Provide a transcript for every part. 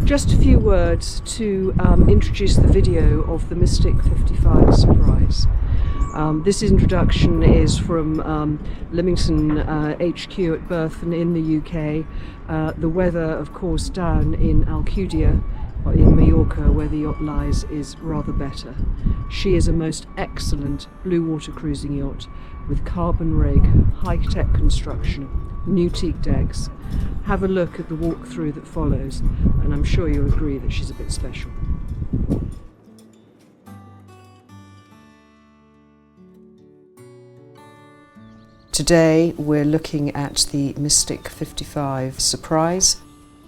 Just a few words to introduce the video of the Mystic 55 Surprise. This introduction is from Leamington HQ at Berthon in the UK. The weather, of course, down in Alcudia, in Mallorca, where the yacht lies, is rather better. She is a most excellent blue water cruising yacht with carbon rig, high-tech construction, new teak decks. Have a look at the walkthrough that follows, and I'm sure you'll agree that she's a bit special. Today we're looking at the Mystic 55 Surprise.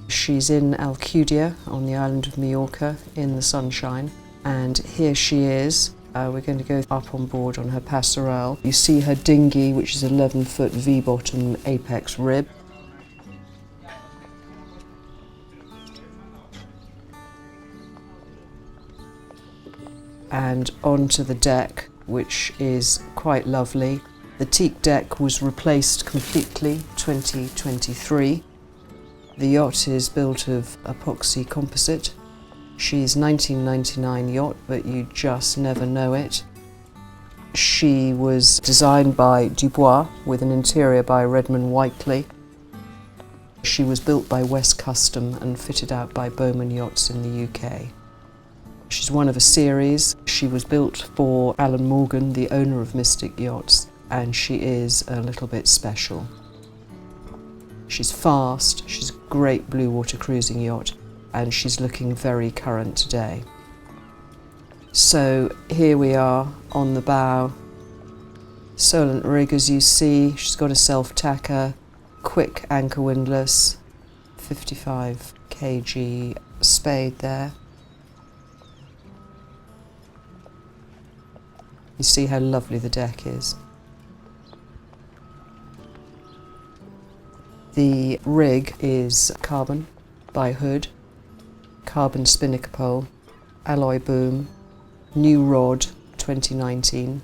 She's in Alcudia on the island of Mallorca in the sunshine, and here she is. We're going to go up on board on her passerelle. You see her dinghy, which is 11-foot V-bottom apex rib. And onto the deck, which is quite lovely. The teak deck was replaced completely 2023. The yacht is built of epoxy composite. She's 1999 yacht, but you just never know it. She was designed by Dubois with an interior by Redmond Whiteley. She was built by West Custom and fitted out by Bowman Yachts in the UK. She's one of a series. She was built for Alan Morgan, the owner of Mystic Yachts, and she is a little bit special. She's fast, she's a great blue water cruising yacht, and she's looking very current today. So here we are on the bow. Solent rig, as you see. She's got a self-tacker, quick anchor windlass, 55 kg spade there. You see how lovely the deck is. The rig is carbon by Hood, carbon spinnaker pole, alloy boom, new rod 2019.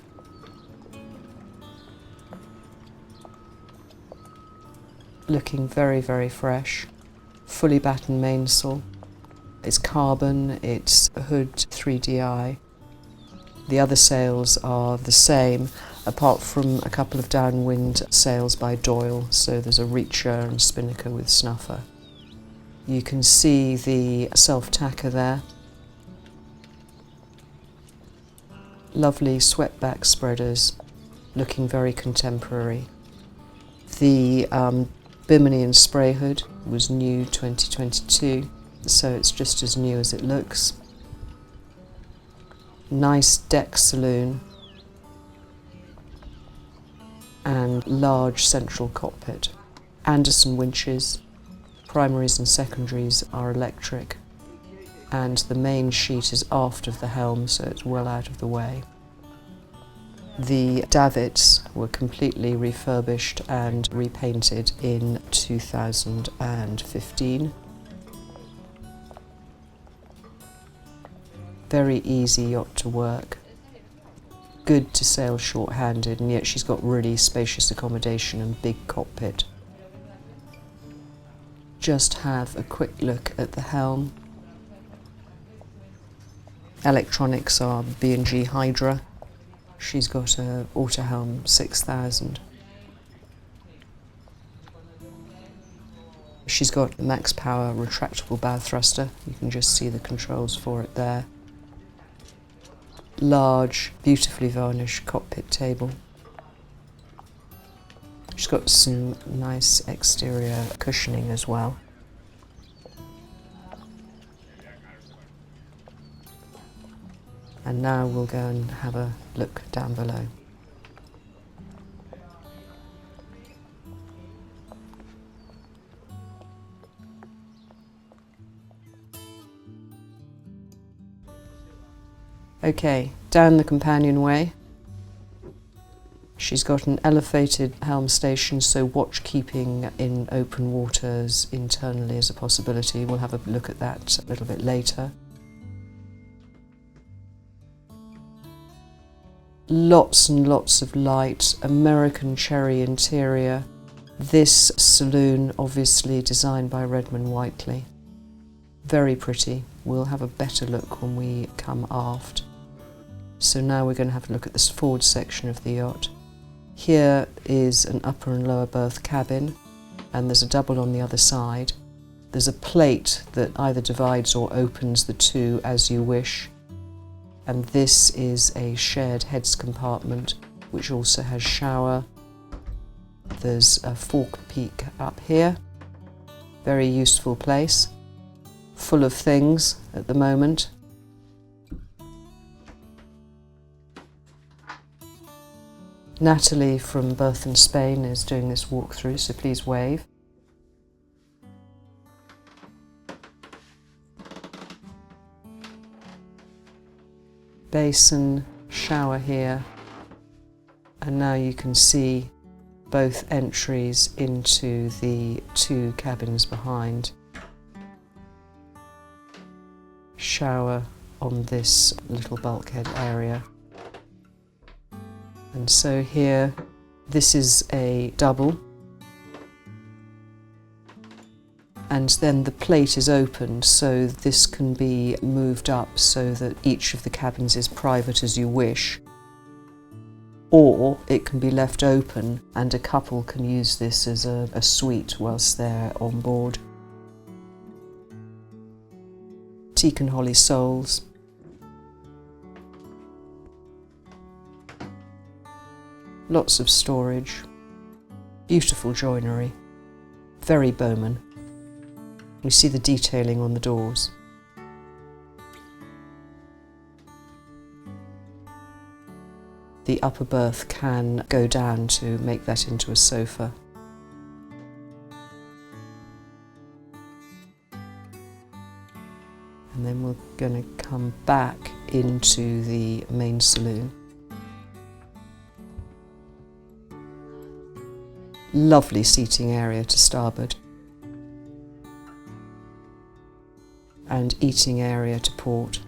Looking very, very fresh. Fully battened mainsail. It's carbon, it's Hood 3DI. The other sails are the same, apart from a couple of downwind sails by Doyle, so there's a reacher and spinnaker with snuffer. You can see the self-tacker there. Lovely swept-back spreaders, looking very contemporary. The bimini and spray hood was new 2022, so it's just as new as it looks. Nice deck saloon and large central cockpit. Anderson winches, primaries and secondaries are electric, and the main sheet is aft of the helm, so it's well out of the way. The davits were completely refurbished and repainted in 2015. Very easy yacht to work. Good to sail short-handed, and yet she's got really spacious accommodation and big cockpit. Just have a quick look at the helm. Electronics are B&G Hydra. She's got a auto helm 6000. She's got max power retractable bow thruster. You can just see the controls for it there. Large, beautifully varnished cockpit table. She's got some nice exterior cushioning as well. And now we'll go and have a look down below. Okay, down the companionway. She's got an elevated helm station, so watch keeping in open waters internally is a possibility. We'll have a look at that a little bit later. Lots and lots of light, American cherry interior. This saloon obviously designed by Redmond Whiteley. Very pretty. We'll have a better look when we come aft. So now we're going to have a look at this forward section of the yacht. Here is an upper and lower berth cabin, and there's a double on the other side. There's a plate that either divides or opens the two as you wish. And this is a shared heads compartment, which also has shower. There's a fork peak up here. Very useful place. Full of things at the moment. Natalie from Berthon, Spain is doing this walkthrough, so please wave. Basin, shower here, and now you can see both entries into the two cabins behind. Shower on this little bulkhead area. And so here, this is a double. And then the plate is opened, so this can be moved up so that each of the cabins is private as you wish. Or it can be left open and a couple can use this as a suite whilst they're on board. Teak and holly soles. Lots of storage. Beautiful joinery. Very Bowman. You see the detailing on the doors. The upper berth can go down to make that into a sofa. And then we're going to come back into the main saloon. Lovely seating area to starboard. And eating area to port.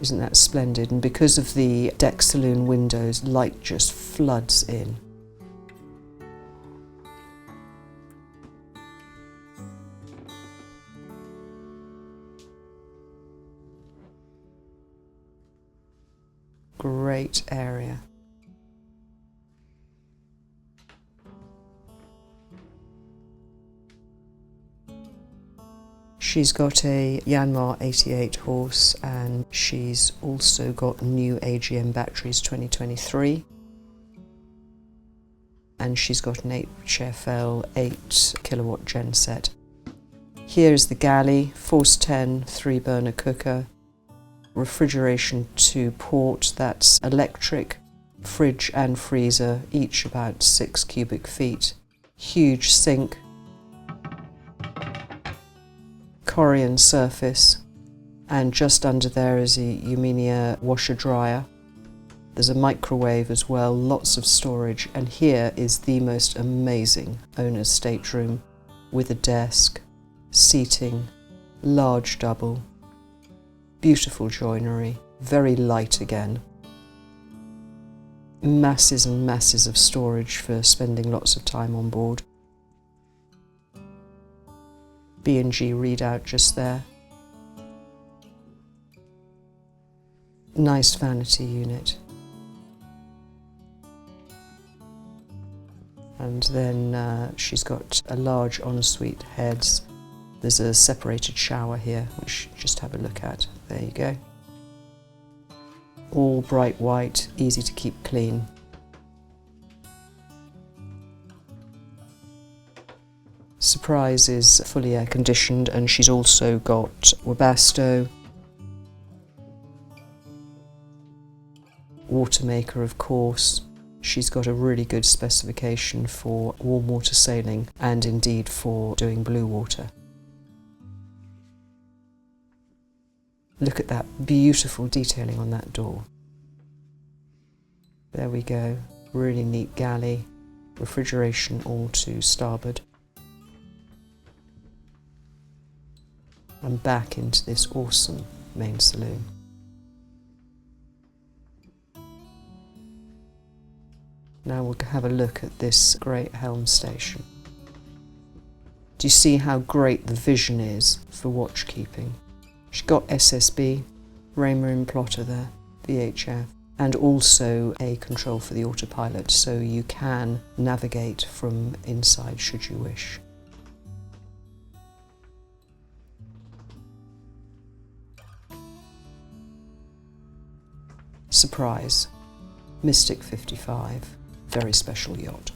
Isn't that splendid? And because of the deck saloon windows, light just floods in. Great area. She's got a Yanmar 88 horse, and she's also got new AGM batteries 2023. And she's got an 8HFL 8 kilowatt genset. Here is the galley, Force 10 3-burner cooker, refrigeration to port, that's electric, fridge and freezer, each about 6 cubic feet. Huge sink. Corian surface, and just under there is a Umenia washer dryer. There's a microwave as well, lots of storage, and here is the most amazing owner's stateroom with a desk, seating, large double, beautiful joinery, very light again. Masses and masses of storage for spending lots of time on board. B&G readout just there. Nice vanity unit. And then she's got a large ensuite heads. There's a separated shower here, which just have a look at. There you go. All bright white, easy to keep clean. SURPRIZE is fully air conditioned, and she's also got Webasto, water maker of course. She's got a really good specification for warm water sailing and indeed for doing blue water. Look at that beautiful detailing on that door. There we go, really neat galley, refrigeration all to starboard. And back into this awesome main saloon. Now we'll have a look at this great helm station. Do you see how great the vision is for watch keeping? She's got SSB, Raymarine plotter there, VHF, and also a control for the autopilot, so you can navigate from inside should you wish. Surprise, Mystic 55, very special yacht.